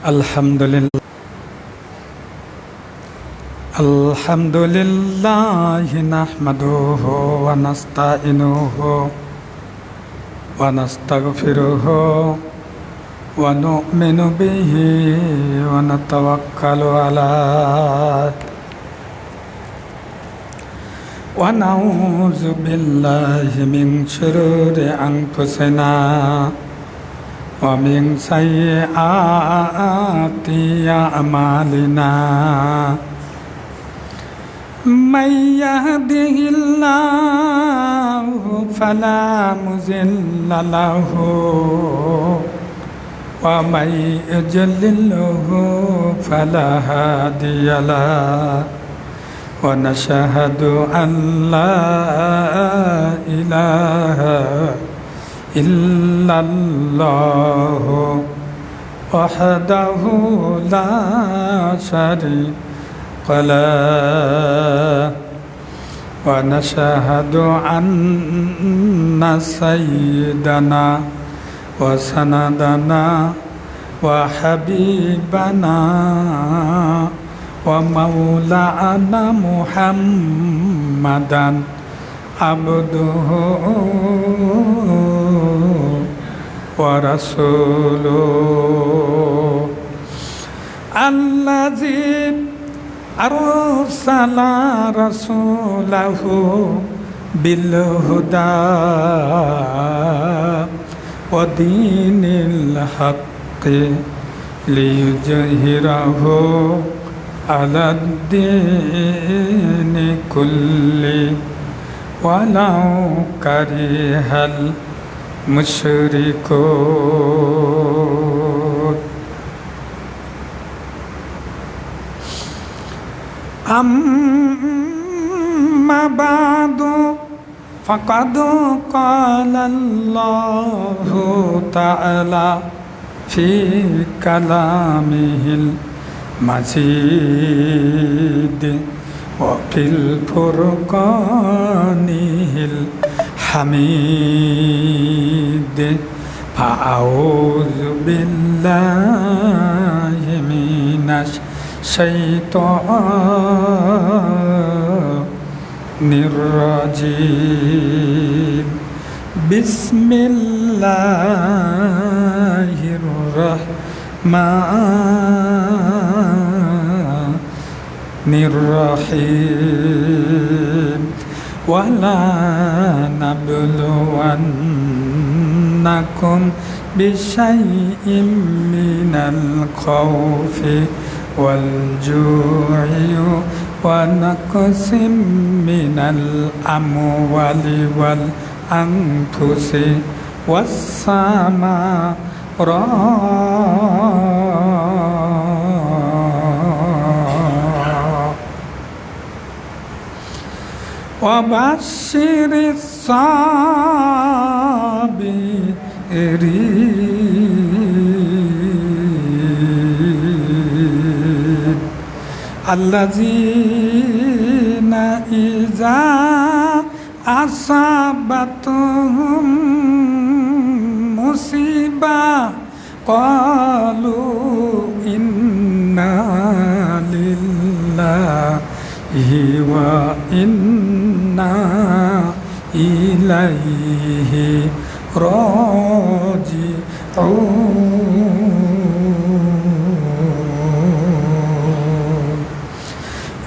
আলহামদুলিল্লাহ নাহমাদুহু ওয়া নাস্তাইনুহু ওয়া নাস্তাগফিরুহু ওয়া নু'মিনু বিহি ওয়া নাতাওয়াক্কালু আলাইহি ওয়া নাউযু বিল্লাহি মিন শুরুরি আনফুসিনা ওয়া মিন সাইয়্যাতি আ'মালিনা من يهده الله فلا مضل له ومن يضلله فلا هادي له ونشهد أن لا إله إلا الله وحده لا شريك له ونشهد أن سيدنا وسندنا وحبيبنا ومولانا محمدا عبده ورسوله الذي أرسل رسوله بالهدى ودين الحق ليظهره على الدين كله ولو كره المشركون أما بعد فقد قال الله تعالى في كلامه المجيد وفي الفرقان الحميد فأعوذ بالله من الشيطان الرجيم بسم الله الرحمن الرحيم ولا نبلونكم بشيء من الخوف والجوع ونقص من الأموال والأنفس والثمرات وبشر الصابرين الذين إذا أصابتهم مصيبة قالوا إنا لله وإنا إليه راجعون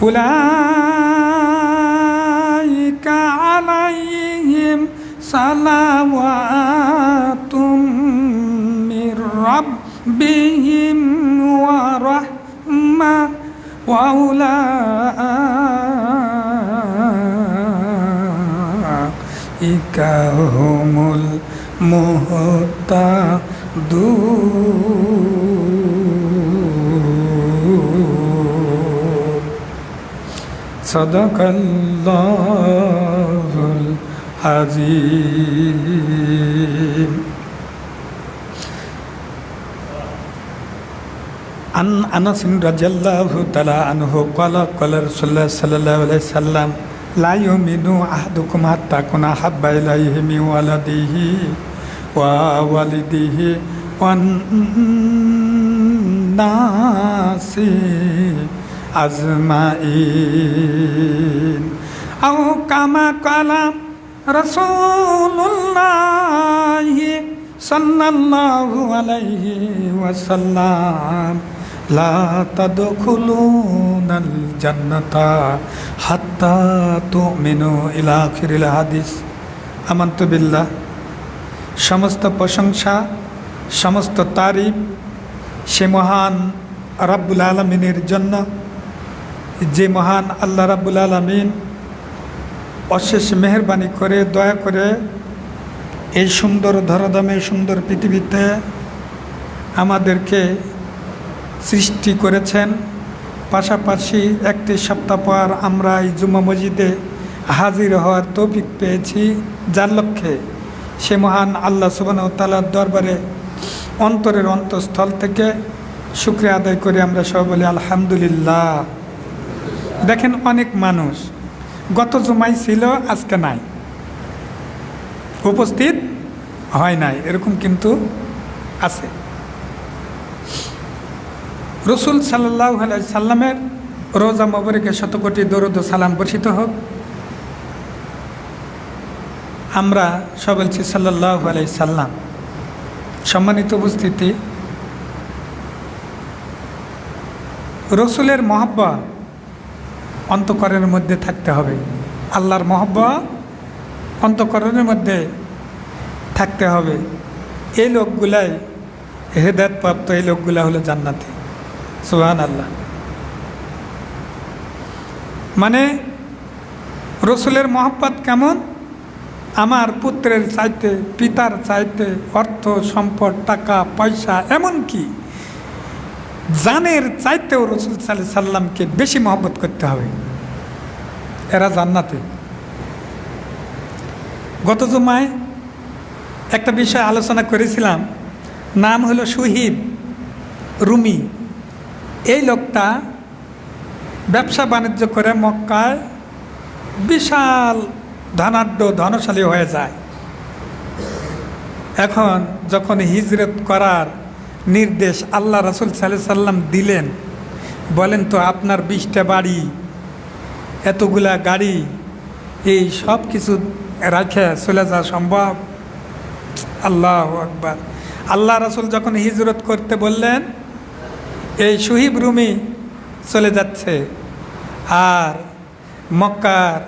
أولئك عليهم صلوات من ربهم ورحمة وأولئك هم المهتدون صدق الله العظيم عن أنس رضي الله تعالى عنه قال قال رسول الله صلى الله عليه وسلم لا يؤمن أحدكم حتى أكون أحب إليه من ولده ووالده নাসি আজমাইন আও কামা কালা রাসূলুল্লাহি সাল্লাল্লাহু আলাইহি ওয়াসাল্লাম লা তাদখুলুনাল জান্নাতা হাত্তা তুমিনু ইলা আখিরিল হাদিস। আমানতু বিল্লাহ। সমস্ত প্রশংসা, সমস্ত তারিফ সে মহান রাব্বুল আলামিনের জন্য, যে মহান আল্লাহ রাব্বুল আলামিন অশেষ মেহেরবানি করে দয়া করে এই সুন্দর ধরাধামে সুন্দর পৃথিবীতে আমাদেরকে সৃষ্টি করেছেন। পাশাপাশি একটি সপ্তাহ পর আমরা এই জুম্মা মসজিদে হাজির হওয়ার তৌফিক পেয়েছি, যার লক্ষ্যে সে মহান আল্লাহ সুবহানাহু ওয়া তাআলার দরবারে অন্তরের অন্তঃস্থল থেকে শুকরিয়া আদায় করে আমরা সবাই বলি আলহামদুলিল্লাহ। দেখেন, অনেক মানুষ গত জুমায় ছিল, আজকে নাই, উপস্থিত হয় নাই, এরকম কিন্তু আছে। রসুল সাল্লাল্লাহু আলাইহি সাল্লামের রোজা মোবারকে শতকোটি দরুদ ও সালাম বর্ষিত হোক। আমরা সব বলছি সাল্লাল্লাহু আলাইহি সাল্লাম। সম্মানিত উপস্থিতি, রসুলের মহব্বত অন্তঃকরণের মধ্যে থাকতে হবে। আল্লাহর মহব্বত অন্তঃকরণের মধ্যে থাকতে হবে। এই লোকগুলাই হেদায়েতপ্রাপ্ত, এই লোকগুলা হলো জান্নাতি। সুবহানাল্লাহ। মানে রসুলের মহব্বত কেমন? আমার পুত্রের চাইতে, পিতার চাইতে, অর্থ সম্পদ, টাকা পয়সা, এমনকি জানের চাইতেও রসুল সাল্লাল্লাহু আলাইহি সাল্লামকে বেশি মহব্বত করতে হবে। এরা জান্নাতে। গত জুমায় একটা বিষয় আলোচনা করেছিলাম, নাম হলো সুহিব রুমি। এই লোকটা ব্যবসা বাণিজ্য করে মক্কায় বিশাল ধনাঢ্য ধনশালী হয়ে যায়। এখন যখন হিজরত করার নির্দেশ আল্লাহ রাসূল সাল্লাল্লাহু আলাইহি সাল্লাম দিলেন, বলেন তো আপনার 20টা বাড়ি, এতগুলা গাড়ি, এই সব কিছু রাখে চলে যাওয়া সম্ভব? আল্লাহু আকবার। আল্লাহ রাসূল যখন হিজরত করতে বললেন, এই সুহিব রুমি চলে যাচ্ছে, আর মক্কার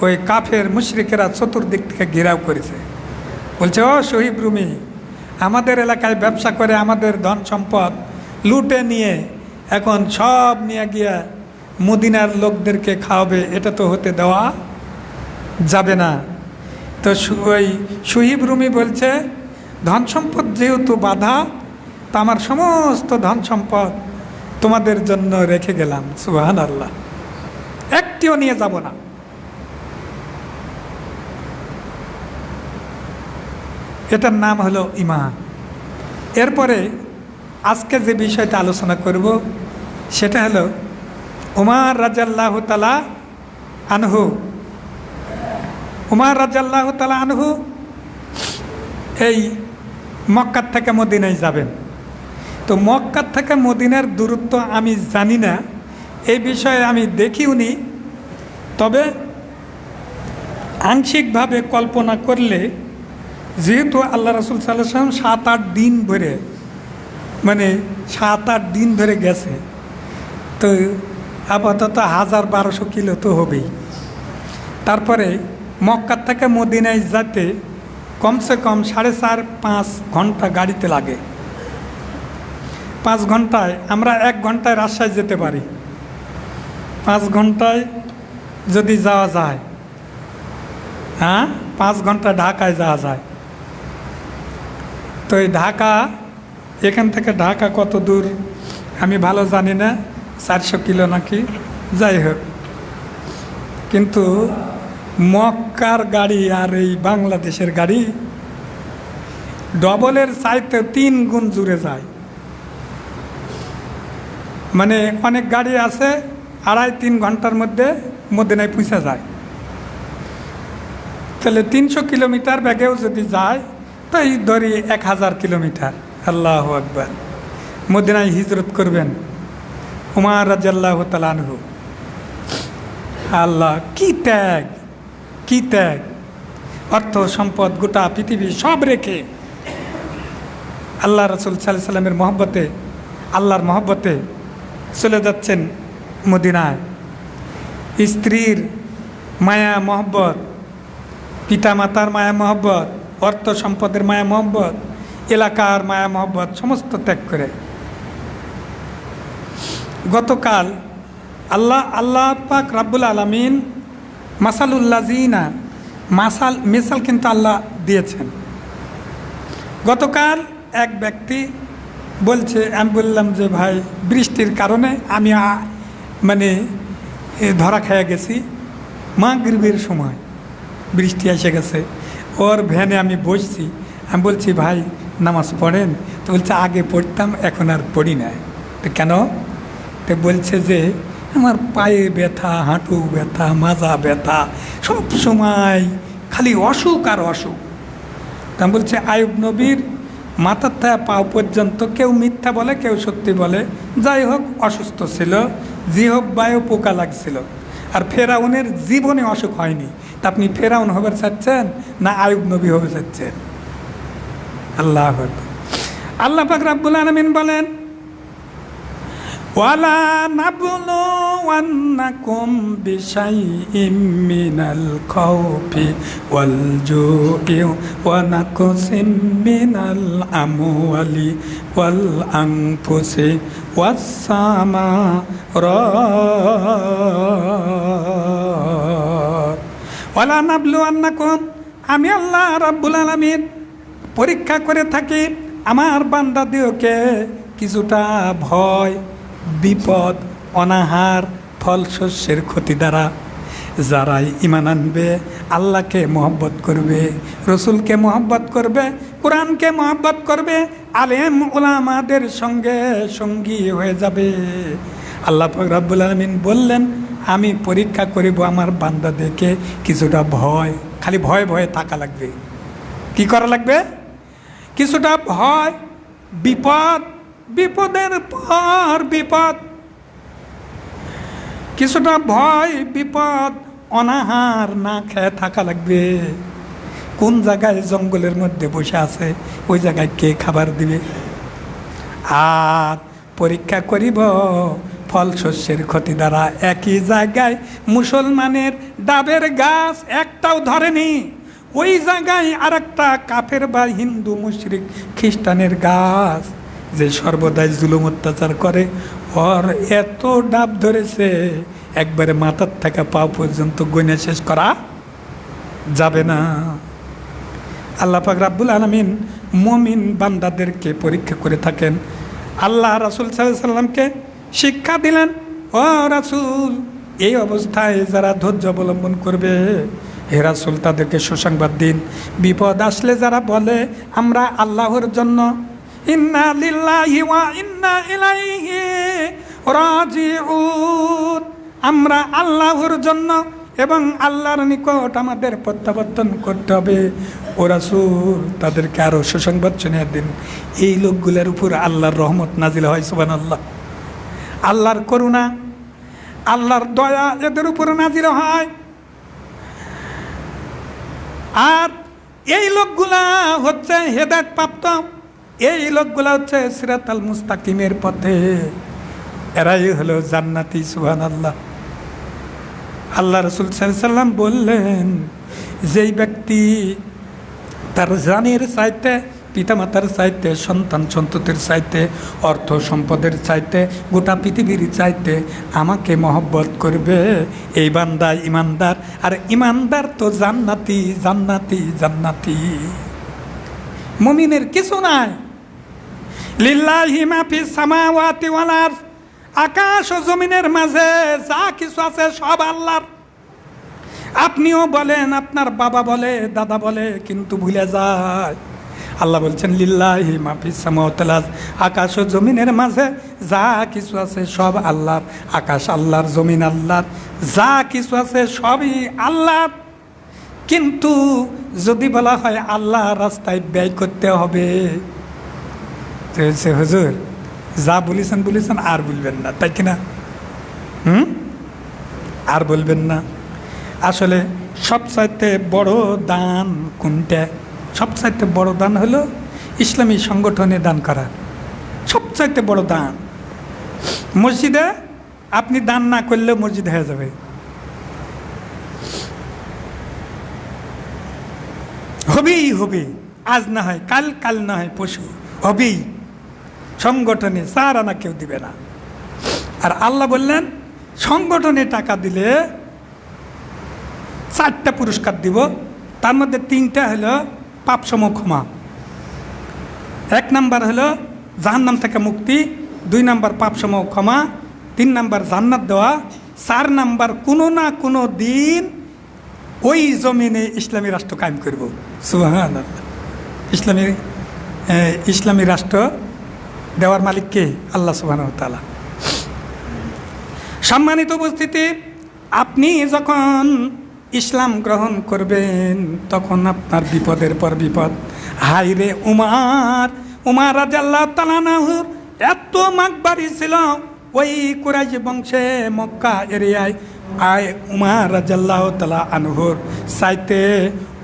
ওই কাফের মুশরিকেরা চতুর্দিক থেকে ঘেরাও করেছে। বলছে, ও সুহিব রুমি, আমাদের এলাকায় ব্যবসা করে আমাদের ধন সম্পদ লুটে নিয়ে এখন সব নিয়ে গিয়ে মদিনার লোকদেরকে খাওয়াবে, এটা তো হতে দেওয়া যাবে না। তো ওই সুহিব রুমি বলছে, ধন সম্পদ যেহেতু বাধা, তা আমার সমস্ত ধন সম্পদ তোমাদের জন্য রেখে গেলাম। সুবহানাল্লাহ। একটিও নিয়ে যাব না। এটার নাম হলো ঈমান। এরপরে আজকে যে বিষয়টা আলোচনা করব সেটা হলো উমর রাদিয়াল্লাহু তাআলা আনহু। উমর রাদিয়াল্লাহু তাআলা আনহু এই মক্কা থেকে মদিনায় যাবেন। তো মক্কা থেকে মদিনার দূরত্ব আমি জানি না, এই বিষয়ে আমি দেখিওনি, তবে আংশিকভাবে কল্পনা করলে, যেহেতু আল্লাহ রাসূল সাল্লাল্লাহু আলাইহি ওয়াসাল্লাম 7-8 দিন ধরে, মানে 7-8 দিন ধরে গেছে, তো আপাতত 1000-1200 কিলো তো হবেই। তারপরে মক্কা থেকে মদিনায় যেতে কমসে কম 4.5-5 ঘন্টা গাড়িতে লাগে। 5 ঘন্টায় আমরা 1 ঘন্টায় রাজশাহী যেতে পারি। 5 ঘন্টায় যদি যাওয়া যায়, হ্যাঁ 5 ঘন্টা ঢাকায় যাওয়া যায়। তো এই ঢাকা, এখান থেকে ঢাকা কত দূর আমি ভালো জানি না, 400 কিলো নাকি, যাই হোক। কিন্তু মক্কার গাড়ি আর এই বাংলাদেশের গাড়ি ডবলের চাইতে 3 গুণ জুড়ে যায়। মানে অনেক গাড়ি আছে 2.5-3 ঘন্টার মধ্যে মদিনায় পৌঁছে যায়। তাহলে 300 কিলোমিটার ব্যাগেও যদি যায়, তো এই ধরি 1000 কিলোমিটার। আল্লাহু আকবার। মদিনায় হিজরত করবেন উমর রাদিয়াল্লাহু তাআলা আনহু। আল্লাহ কি ত্যাগ, কি ত্যাগ! অর্থ সম্পদ গোটা পৃথিবী সব রেখে আল্লাহ রাসূল সাল্লাল্লাহু আলাইহি সাল্লামের মহব্বতে, আল্লাহর মহব্বতে চলে যাচ্ছেন মদিনায়। স্ত্রীর মায়া মহব্বত, পিতা মাতার মায়া মহব্বত, অর্থ সম্পদের মায়া মহব্বত, এলাকার মায়া মহব্বত সমস্ত ত্যাগ করে। গতকাল আল্লাহ পাক রাব্বুল আলামিন মাসালুল্লাযিনা, মিসাল কিন্তু আল্লাহ দিয়েছেন। গতকাল এক ব্যক্তি বলছে, আমি বললাম যে ভাই বৃষ্টির কারণে আমি মানে ধরা খেয়ে গেছি, মাগরিবের সময় বৃষ্টি এসে গেছে, ওর ভ্যানে আমি বসছি। আমি বলছি ভাই নামাজ পড়েন? তো বলছে আগে পড়তাম, এখন আর পড়ি না। তো কেন? তো বলছে যে আমার পায়ে ব্যথা, হাঁটু ব্যথা, মাজা ব্যথা, সব সময় খালি অসুখ আর অসুখ। তা বলছে আইয়ুব নবীর মাথার থেকে পাও পর্যন্ত কেউ মিথ্যা বলে, কেউ সত্যি বলে, যাই হোক অসুস্থ ছিল, জিহ্বায়ও পোকা লাগছিল। আর ফেরাউনের জীবনে অসুখ হয়নি। তা আপনি ফেরাউন হবে চাচ্ছেন না আইয়ুব নবী হবে চাচ্ছেন? আল্লাহ আল্লাহ পাক রাব্বুল আলামিন বলেন, ওয়ালা নাবলুওয়ান্নাকুম বিশাইইম মিনাল খাউফি ওয়াল জুই ওয়া নাকসিম মিনাল আমওয়ালি ওয়াল আনফুসি ওয়াস সামারাত। ওয়ালা নাবলুওয়ান্নাকুম, আমি আল্লাহ রাব্বুল আলামিন পরীক্ষা করে থাকি আমার বান্দাদেরকে কিছুটা ভয়, বিপদ, অনাহার, ফল শস্যের ক্ষতি দ্বারা। যারাই ঈমান আনবে, আল্লাহকে মহব্বত করবে, রসুলকে মহব্বত করবে, কোরআনকে মহব্বত করবে, আলেম ওলামাদের সঙ্গে সঙ্গী হয়ে যাবে। আল্লাহ পাক রব্বুল আলামিন বললেন আমি পরীক্ষা করিব আমার বান্দাদেরকে কিছুটা ভয়, খালি ভয়ে ভয়ে থাকা লাগবে। কি করা লাগবে? কিছুটা ভয়, বিপদ, বিপদের পর বিপদ, কিছুটা ভয়, বিপদ, অনাহার, না খেয়ে থাকা লাগবে। কোন জায়গায় জঙ্গলের মধ্যে বসে আছে, ওই জায়গায় কে খাবার দিবে? আর পরীক্ষা করিব ফল শস্যের ক্ষতি দ্বারা। একই জায়গায় মুসলমানের ডাবের গাছ একটাও ধরেনি, ওই জায়গায় আর একটা কাফের বা হিন্দু মুশরিক খ্রিস্টানের গাছ যে সর্বদাই জুলুম অত্যাচার করে, ওর এত ডাব ধরেছে একবারে মাথার থেকে পা পর্যন্ত গণে শেষ করা যাবে না। আল্লাহ পাক রাব্বুল আলামিন মুমিন বান্দাদেরকে পরীক্ষা করে থাকেন। আল্লাহ রাসূল সাল্লাল্লাহু আলাইহি সাল্লামকে শিক্ষা দিলেন, ও রাসূল এই অবস্থায় যারা ধৈর্য অবলম্বন করবে, হে রাসূল তাদেরকে সুসংবাদ দিন। বিপদ আসলে যারা বলে আমরা আল্লাহর জন্য, ইন্না লিল্লাহি ওয়া ইন্না ইলাইহি রাজিউন, আমরা আল্লাহর জন্য এবং আল্লাহর নিকট আমাদের প্রত্যাবর্তন করতে হবে, ও রাসূল তাদেরকে আরও সুসংবাদ শুনিয়ে দিন। এই লোকগুলোর উপর আল্লাহর রহমত নাজিল হয়, সুবহানাল্লাহ। আল্লাহর করুণা, আল্লাহর দয়া এদের উপর নাজিল হয়। আর এই লোকগুলা হচ্ছে হেদায়েত প্রাপ্ত, এই লোকগুলা হচ্ছে সিরাতাল মুস্তাকিমের পথে, এরাই হলো জান্নাতি, সুবহানাল্লাহ। আল্লাহ রাসূল সাল্লাল্লাহু আলাইহি সাল্লাম বললেন, যেই ব্যক্তি তার জানের চাইতে, পিতামাতার চাইতে, সন্তান সন্ততির চাইতে, অর্থ সম্পদের চাইতে, গোটা পৃথিবীর চাইতে আমাকে মহব্বত করবে, এই বান্দা ইমানদার। আর ইমানদার তো জান্নাতি, জান্নাতি, জান্নাতি। মুমিনের কিছু নাই। লিল্লাহি মা ফিস সামাওয়াতি ওয়াল আরদ, আকাশ ও জমিনের মাঝে যা কিছু আছে সব আল্লাহর। আপনিও বলেন, আপনার বাবা বলে, দাদা বলে, কিন্তু ভুলে যায়। আল্লাহ বলছেন লিল্লাহি মা ফিস সামাওয়াতি ওয়াল আরদ, আকাশ ও জমিনের মাঝে যা কিছু আছে সব আল্লাহর। আকাশ আল্লাহর, জমিন আল্লাহর, যা কিছু আছে সবই আল্লাহর। কিন্তু যদি বলা হয় আল্লাহ রাস্তায় ব্যয় করতে হবে, হুজুর যা বলেছেন বলেছেন, আর বলবেন না, তাই কিনা? আর বলবেন না। আসলে সবচাইতে বড় দান কোনটা? সবচাইতে বড় দান হলো ইসলামী সংগঠনে দান করা, সবচাইতে বড় দান। মসজিদে আপনি দান না করলেও মসজিদ হয়ে যাবে, হবেই হবে। আজ না হয় কাল, কাল না হয় পরশু, হবেই। সংগঠনে 4 আনা কেউ দিবে না। আর আল্লাহ বললেন সংগঠনে টাকা দিলে 4টা পুরস্কার দিব, তার মধ্যে 3টা হলো পাপসম ক্ষমা। 1 নাম্বার হলো জাহান্নাম থেকে মুক্তি, 2 নাম্বার পাপসম ক্ষমা, 3 নাম্বার জান্নাত দেওয়া, 4 নাম্বার কোনো না কোনো দিন ওই জমিনে ইসলামী রাষ্ট্র কায়েম করব। সুবহানাল্লাহ। ইসলামী রাষ্ট্র দেওয়ার মালিক কে? আল্লাহ সুবহানাহু ওয়া তাআলা। সম্মানিত উপস্থিতি, আপনি যখন ইসলাম গ্রহণ করবেন তখন আপনার বিপদের পর বিপদ। হাই রে উমার রাদিয়াল্লাহু তাআলা আনহুর এত মাকবারি ছিল ওই কুরাইশ বংশে মক্কা এরিয়ায়। উমার রাদিয়াল্লাহু তাআলা আনহুর চাইতে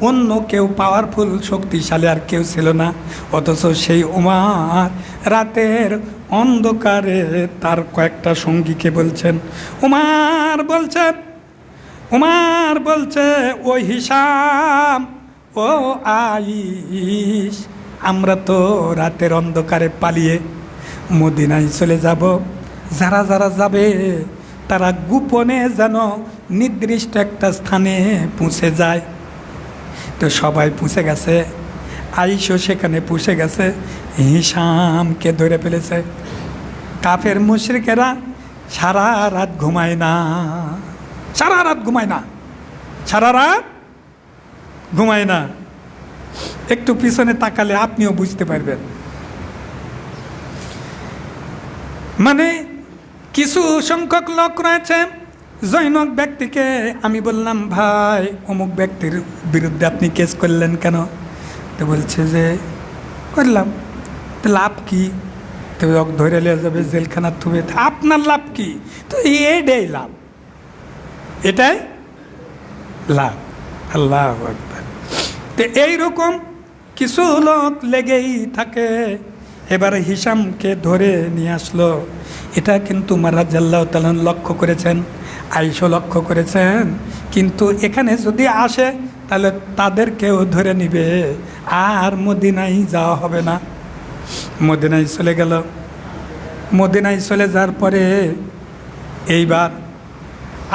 অন্য কেউ পাওয়ারফুল শক্তিশালী আর কেউ ছিল না। অথচ সেই উমার রাতের অন্ধকারে তার কয়েকটা সঙ্গীকে বলছেন, উমার বলছে ও হিসাম, ও আইস, আমরা তো রাতের অন্ধকারে পালিয়ে মদিনায় চলে যাব। যারা যারা যাবে তারা গোপনে যেন নির্দিষ্ট একটা স্থানে পৌঁছে যায়। তো সবাই পৌঁছে গেছে, আইসও সেখানে পৌঁছে গেছে, হিসামকে ধরে ফেলেছে। কাফের মুশরিকেরা সারা রাত ঘুমায় না, সারা রাত ঘুমায় না। একটু পিছনে তাকালে আপনিও বুঝতে পারবেন। মানে কিছু সংখ্যক লোক রয়েছে, জৈনক ব্যক্তিকে আমি বললাম, ভাই অমুক ব্যক্তির বিরুদ্ধে আপনি কেস করলেন কেন? তো বলছে যে করলাম। তো লাভ কি? তো ধরে নিয়ে যাবে, জেলখানা থুবে, আপনার লাভ কি? তো এটাই লাভ, এটাই লাভ। আল্লাহু আকবার। তো এইরকম কিছু লোক লেগেই থাকে। এবারে হিসামকে ধরে নিয়ে আসলো। এটা কিন্তু উমর রাদিয়াল্লাহু তাআলা লক্ষ্য করেছেন, আয়েশা লক্ষ্য করেছেন। কিন্তু এখানে যদি আসে তাহলে তাদেরকেও ধরে নিবে, আর মদিনায় যাওয়া হবে না। মদিনায় চলে গেল। মদিনায় চলে যাওয়ার পরে এইবার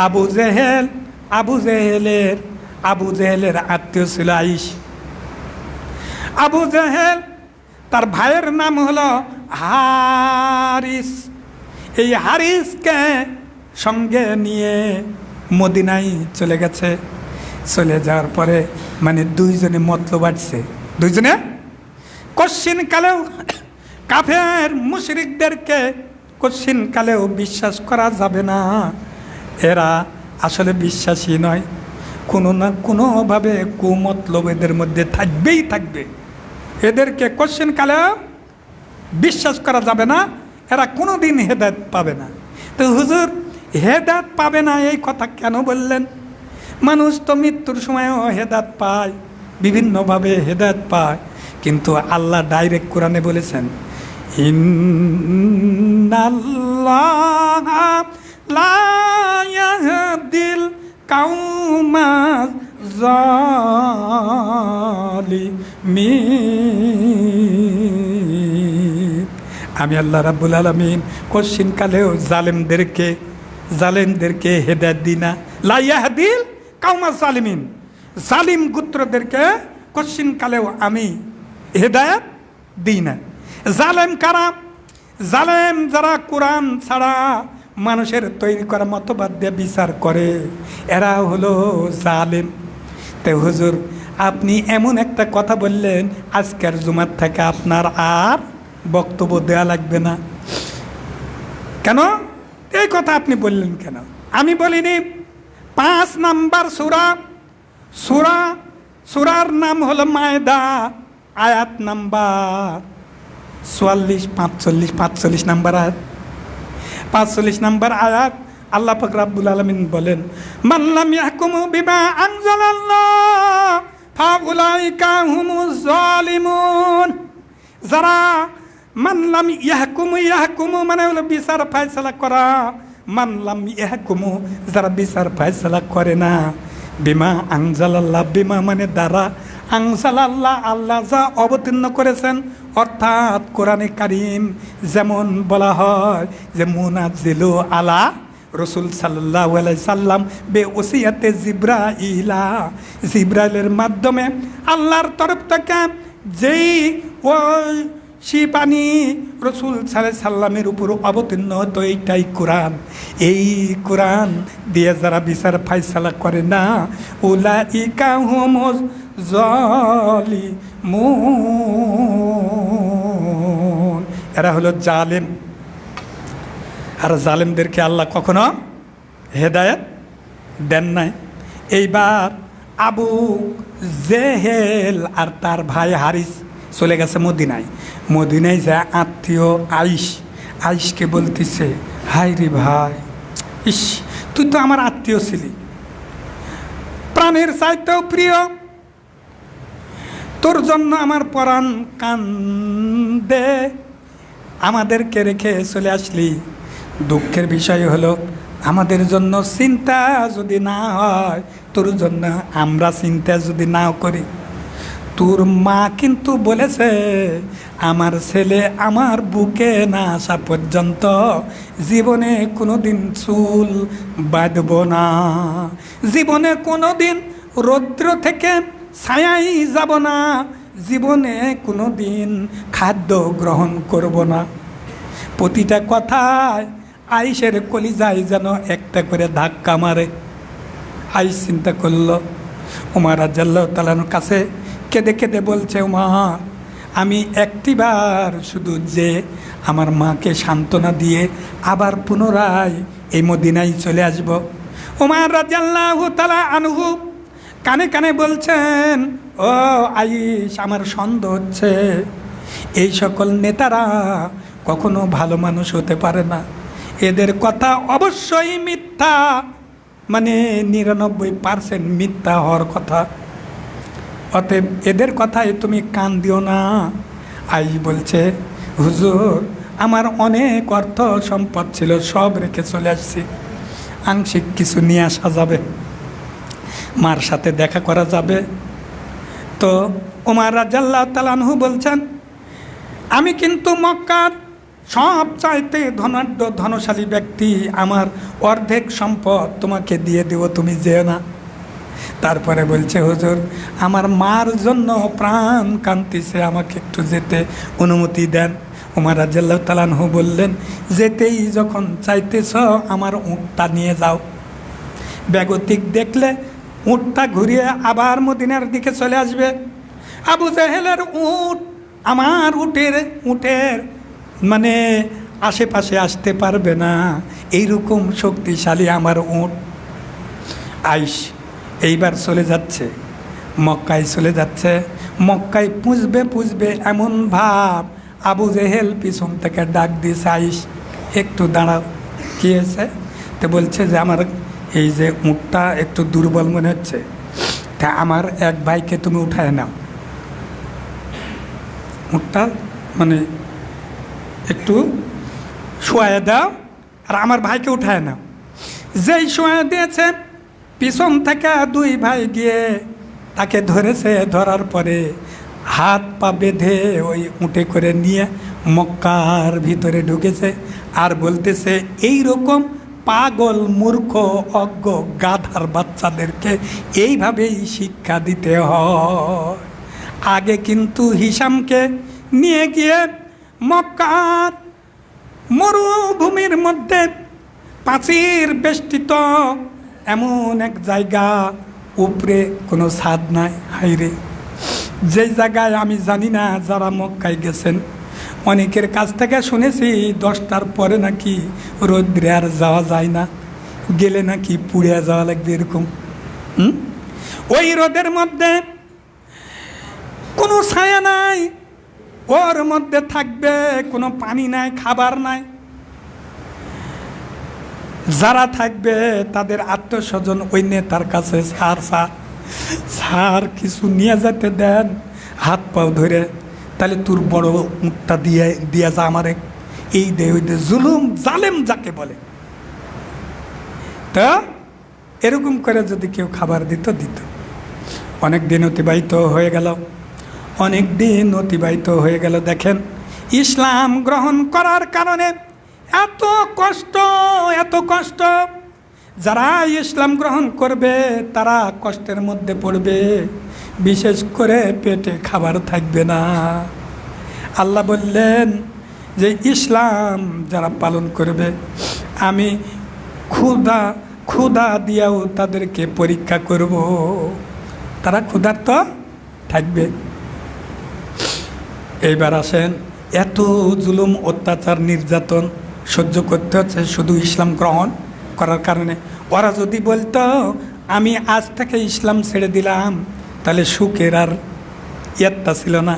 আবু জেহেলের আত্মীয় ছিল আইশ। আবু জেহেল, তার ভাইয়ের নাম হলো হারিস। এই হারিসকে সঙ্গে নিয়ে মদিনায় চলে গেছে। চলে যাওয়ার পরে মানে দুইজনে মতলব আসছে, দুইজনে কশ্চিন কালেও কাফের মুশরিকদেরকে কশ্চিন কালেও বিশ্বাস করা যাবে না। এরা আসলে বিশ্বাসী নয়, কোনো না কোনোভাবে কুমতলব এদের মধ্যে থাকবেই থাকবে। এদেরকে কশ্চিন কালেও বিশ্বাস করা যাবে না, এরা কোনো দিন হেদায়েত পাবে না। তো হুজুর হেদায়েত পাবে না এই কথা কেন বললেন? মানুষ তো মৃত্যুর সময়ও হেদায়েত পায়, বিভিন্নভাবে হেদায়েত পায়, কিন্তু আল্লাহ ডাইরেক্ট কোরআনে বলেছেন, ইন্নাল্লাহা লা ইয়াহদিল কাউমাজ জালিমিন। আমি আল্লাহ রাব্বুল আলামিন কশ্চিন কালেও জালেমদেরকে হেদায়েত দিই না। লা ইয়াহদিল কাউমাজ জালিমিন, জালিম গোত্রদেরকে কশ্চিন কালেও আমি হেদায়েত দিই না। জালেম কারা? জালেম যারা কোরআন ছাড়া মানুষের তৈরি করা মতবাদ দিয়ে বিচার করে, এরা হলো জালেম। তো হুজুর আপনি এমন একটা কথা বললেন, আজকের জুমার থেকে আপনার আর বক্তব্য দেওয়া লাগবে না। কেন এই কথা আপনি বললেন কেন? আমি বলিনি। 5 নাম্বার সূরার নাম হলো মায়দা, আয়াত নাম্বার 45 নাম্বার আয়াত। 45 নাম্বার আয়াত আল্লাহ পাক রাব্বুল আলামিন বলেন, মান লাম ইয়াহকুমু বিমা আনজালাল্লাহ ফাউলাইকা হুমুজ জালিমুন। যারা মানলাম ইয়াহকুমু মানে হলো বিচার ফয়সালা করা, মানলাম ইয়াহকুমু যারা বিচার ফয়সালা করে না, বিমা আনজালাল্লাহ বিমা মানে দ্বারা, আনজালাল্লাহ আল্লাহ যা অবতীর্ণ করেছেন, অর্থাৎ কোরআনে কারীম যেমন বলা হয় যে মুনাজ্জিলু আলা রসুল সাল্লাল্লাহু আলাইহি সাল্লাম বে ওসিয়াতে জিব্রাইলের মাধ্যমে আল্লাহর তরফ থেকে যেই ওই শিবানী রসুল সাল্লাল্লাহু সাল্লামের উপর অবতীর্ণ হতো, এইটাই কোরআন। এই কোরআন দিয়ে যারা বিচার ফাইসালা করে না, উলাইকা হুমুজ জালিমুন, এরা হলো জালেম। আর জালেমদেরকে আল্লাহ কখনো হেদায়েত দেন নাই। এইবার আবু জেহেল আর তার ভাই হারিস চলে গেছে মদিনায়। মদিনায় যায় আত্মীয় আইসকে বলতেছে, হাই রে ভাই, ইস তুই তো আমার আত্মীয় ছিলি, প্রাণের চাইতেও প্রিয়, তোর জন্য আমার পরাণ কান্দে, আমাদেরকে রেখে চলে আসলি। দুঃখের বিষয় হলো আমাদের জন্য চিন্তা যদি না হয়, তোর জন্য আমরা চিন্তা যদি নাও করি, তোর মা কিন্তু বলেছে আমার ছেলে আমার বুকে না আসা পর্যন্ত জীবনে কোনো দিন চুল বাঁধব না, জীবনে কোনো দিন রৌদ্র থেকে ছায়াই যাব না, জীবনে কোনো দিন খাদ্য গ্রহণ করব না। প্রতিটা কথায় আইসের কলিজায় যেন একটা করে ধাক্কা মারে। আইস চিন্তা করলো, উমর রাদিয়াল্লাহু তাআলার কাছে কেঁদে কেঁদে বলছে, মা আমি একটিবার শুধু যে আমার মাকে সান্ত্বনা দিয়ে আবার পুনরায় এই মদিনায় চলে আসব। উমর রাদিয়াল্লাহু তাআলা আনহু কানে কানে বলছেন, ও আইস আমার সন্দেহ হচ্ছে, এই সকল নেতারা কখনো ভালো মানুষ হতে পারে না, এদের কথা অবশ্যই মিথ্যা, মানে 99% মিথ্যা হওয়ার কথা, অতএব এদের কথায় তুমি কান দিও না। আই বলছে, হুজুর আমার অনেক অর্থ সম্পদ ছিল, সব রেখে চলে আসছি, আংশিক কিছু নিয়ে আসা যাবে, মার সাথে দেখা করা যাবে। তো ওমর রাদিয়াল্লাহু তাআলা আনহু বলছেন, আমি কিন্তু মক্কার সব চাইতে ধনশালী ব্যক্তি, আমার অর্ধেক সম্পদ তোমাকে দিয়ে দেব, তুমি যেও না। তারপরে বলছে, হুজুর আমার মার জন্য প্রাণ কাঁদতেছে, আমাকে একটু যেতে অনুমতি দেন। ওমর রাদিয়াল্লাহু তাআলা আনহু বললেন, যেতেই যখন চাইতেছ আমার উটটা নিয়ে যাও। বেগতিক দেখলে উটটা ঘুরিয়ে আবার মদিনার দিকে চলে আসবে। আবু জেহেলের উট আমার উটের মানে আশেপাশে আসতে পারবে না, এইরকম শক্তিশালী আমার উট। আইস এইবার চলে যাচ্ছে, মক্কায় চলে যাচ্ছে। মক্কায় পুষবে এমন ভাব, আবু জেহেল পিছন থেকে ডাক দিয়েছে, আইস একটু দাঁড়াও, কী হয়েছে? তো বলছে যে আমার এই যে উটটা একটু দুর্বল মনে হচ্ছে, তা আমার এক ভাইকে তুমি উঠায় নাও, উটটা মানে একটু শোয়ায় দাও আর আমার ভাইকে উঠায় নাও। যেই শোয়ায় দিয়েছে, পিছন থেকে দুই ভাই গিয়ে তাকে ধরেছে, ধরার পরে হাত পা বেঁধে ওই উঠে করে নিয়ে মক্কার ভিতরে ঢুকেছে। আর বলতেছে, এই রকম পাগল মূর্খ অজ্ঞ গাধার বাচ্চাদেরকে এইভাবেই শিক্ষা দিতে হয়। আগে কিন্তু হিশামকে নিয়ে গিয়ে মক্কার মরুভূমির মধ্যে প্রাচীর বেষ্টিত এমন এক জায়গা, উপরে কোনো ছাদ নাই। হাইরে, যেই জায়গায় আমি জানি না, যারা মক্কায় গেছেন অনেকের কাছ থেকে শুনেছি 10টার পরে নাকি রৌদ্রে আর যাওয়া যায় না, গেলে নাকি পুড়ে যাওয়া লাগবে এরকম। ওই রোদের মধ্যে কোনো ছায়া নাই, ওর মধ্যে থাকবে কোনো পানি নাই, খাবার নাই। যারা থাকবে তাদের আত্মস্বজন ওই নেতার কাছে, স্যার কিছু নিয়ে যেতে দেন, হাত পাও ধরে, তাহলে তোর বড় মুখটা দিয়ে যা আমারে, এই দে ওই দে, জুলুম জালেম যাকে বলে। তা এরকম করে যদি কেউ খাবার দিত। অনেক দিন অতিবাহিত হয়ে গেল, দেখেন ইসলাম গ্রহণ করার কারণে এত কষ্ট। যারা ইসলাম গ্রহণ করবে তারা কষ্টের মধ্যে পড়বে, বিশেষ করে পেটে খাবার থাকবে না। আল্লাহ বললেন যে ইসলাম যারা পালন করবে আমি ক্ষুধা দিয়েও তাদেরকে পরীক্ষা করব, তারা ক্ষুধার্ত থাকবে। এইবার আসেন, এত জুলুম, অত্যাচার, নির্যাতন সহ্য করতে হচ্ছে শুধু ইসলাম গ্রহণ করার কারণে। ওরা যদি বলতো আমি আজ থেকে ইসলাম ছেড়ে দিলাম, তাহলে সুখের আর ইয়ত্তা ছিল না।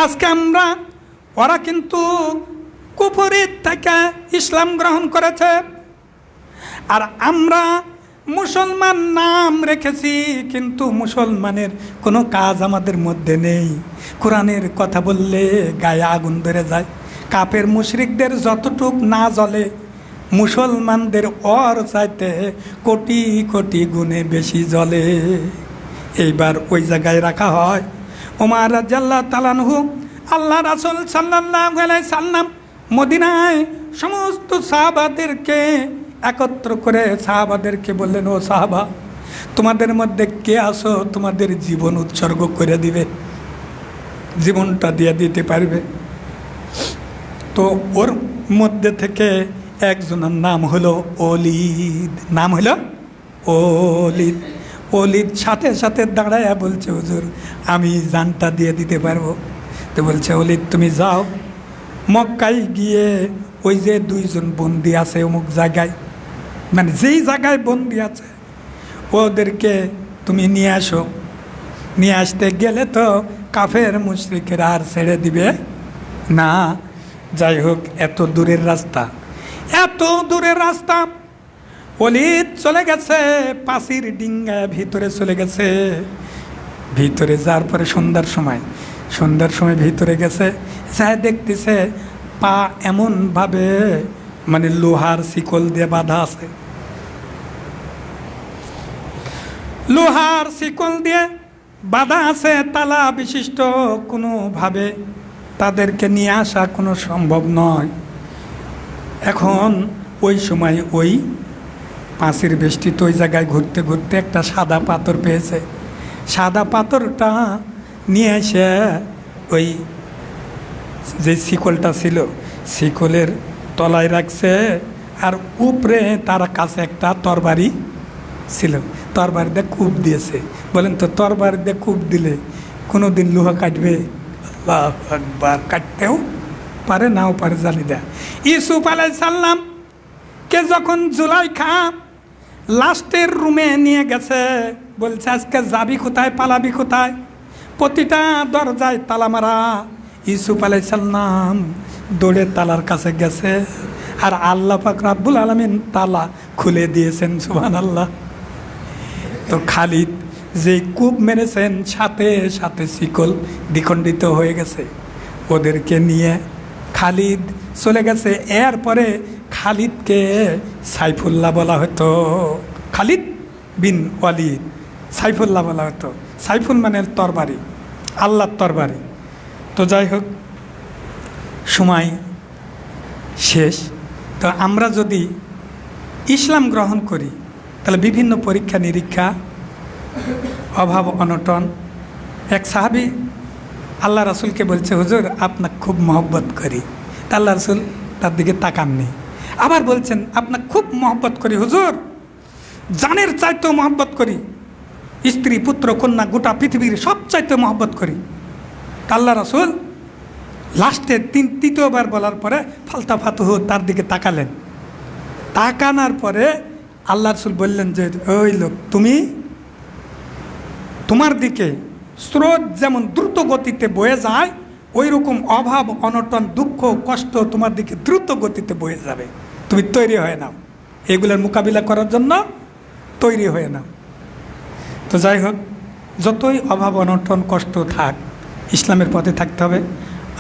আজকে ওরা কিন্তু কুফরির থেকে ইসলাম গ্রহণ করেছে, আর আমরা মুসলমান নাম রেখেছি, কিন্তু মুসলমানের কোনো কাজ আমাদের মধ্যে নেই। কোরআনের কথা বললে গায়ে আগুন ধরে যায়। কাফের মুশরিকদের যতটুক না জ্বলে, মুসলমানদের ওর চাইতে কোটি কোটি গুণে বেশি জ্বলে। এইবার ওই জায়গায় রাখা হয় ওমর রাদিয়াল্লাহু তাআলা আনহু, আল্লাহ রাসূল সাল্লাল্লাহু আলাইহি সাল্লাম মদিনায় সমস্ত সাহাবাদেরকে একত্র করে সাহাবাদেরকে বললেন, ও সাহাবা, তোমাদের মধ্যে কে আসো তোমাদের জীবন উৎসর্গ করে দিবে, জীবনটা দিয়ে দিতে পারবে? তো ওর মধ্যে থেকে একজনের নাম হলো ওলীদ। ওলীদ সাথে সাথে দাঁড়ায়া বলছে, হুজুর আমি জানটা দিয়ে দিতে পারবো। তো বলছে, ওলীদ তুমি যাও, মক্কায় গিয়ে ওই যে দুইজন বন্দি আছে অমুক জায়গায়, মানে যেই জায়গায় বন্দি আছে ওদেরকে তুমি নিয়ে আসো। নিয়ে আসতে গেলে তো কাফের মুশরিকেরা আর ছেড়ে দিবে না। যাই হোক, এত দূরের রাস্তা ওলীদ চলে গেছে, পাশির ডিঙ্গায় ভিতরে চলে গেছে। ভিতরে যাওয়ার পরে সন্ধ্যার সময় ভিতরে গেছে, যা দেখতেছে পা এমনভাবে মানে লোহার শিকল দিয়ে বাঁধা আছে, তালা বিশিষ্ট। কোনোভাবে তাদেরকে নিয়ে আসা কোনো সম্ভব নয়। এখন ওই সময় ওই পাঁচির বেষ্টিত ওই জায়গায় ঘুরতে ঘুরতে একটা সাদা পাথর পেয়েছে। সাদা পাথরটা নিয়ে এসে ওই যে শিকলটা ছিল শিকলের তলায় রাখছে, আর উপরে তার কাছে একটা তরবারি ছিল, তরবারি দিয়ে কূপ দিয়েছে। বলেন তো, তরবারি দিয়ে কূপ দিলে কোনো দিন লোহা কাটবে? আল্লাহু আকবার, কাটতেও পারে, নাও পারে, জানি দেয়। ইউসুফ আলাইহিস সালামকে যখন জুলাইখা লাস্টের রুমে নিয়ে গেছে, বলছে আজকে যাবি কোথায়, পালাবি কোথায়? প্রতিটা দরজায় তালা মারা। ইউসুফ আলাইহিস সালাম দৌড়ে তালার কাছে গেছে, আর আল্লাহ পাক রাব্বুল আলামিন তালা খুলে দিয়েছেন। সুবহানাল্লাহ। তো খালিদ যে কূপ মেরেছেন, সাথে সাথে শিকল দ্বিখণ্ডিত হয়ে গেছে। ওদেরকে নিয়ে খালিদ চলে গেছে। এরপরে খালিদকে সাইফুল্লাহ বলা হতো, খালিদ বিন ওয়ালিদ সাইফুল্লাহ বলা হতো। সাইফুল মানে তরবারি, আল্লাহর তরবারি। তো যাই হোক, সময় শেষ। তো আমরা যদি ইসলাম গ্রহণ করি, তাহলে বিভিন্ন পরীক্ষা নিরীক্ষা, অভাব অনটন। এক সাহাবী আল্লাহ রাসূলকে বলছে, হুজুর আপনাকে খুব মহব্বত করি। তা আল্লাহ রাসূল তার দিকে তাকাননি। আবার বলছেন, আপনাকে খুব মহব্বত করি হুজুর, জানের চাইতেও মহব্বত করি, স্ত্রী পুত্র কন্যা গোটা পৃথিবীর সব চাইতে মহব্বত করি। আল্লাহ রাসূল লাস্টে তৃতীয়বার বলার পরে ফালতাফাতুহু তার দিকে তাকালেন। তাকানোর পরে আল্লাহ রাসূল বললেন যে, ওই লোক, তোমার দিকে স্রোত যেমন দ্রুত গতিতে বয়ে যায়, ওই রকম অভাব অনটন দুঃখ কষ্ট তোমার দিকে দ্রুত গতিতে বয়ে যাবে। তুমি তৈরি হয়ে নাও, এগুলোর মোকাবিলা করার জন্য তৈরি হয়ে নাও। তো যাই হোক, যতই অভাব অনটন কষ্ট থাক, ইসলামের পথে থাকতে হবে।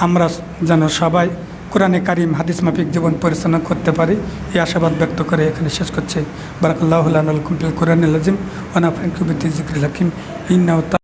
আমরা যেন সবাই কোরআনে কারিম হাদিস মাফিক জীবন পরিচালনা করতে পারি, এই আশাবাদ ব্যক্ত করে এখানে শেষ করছে। বারাকাল্লাহু লানা ওয়া লাকুম ফিল কোরআনিল আযীম ওয়া নাফা'নি বিযিকরিল হাকীম ইন্নাহু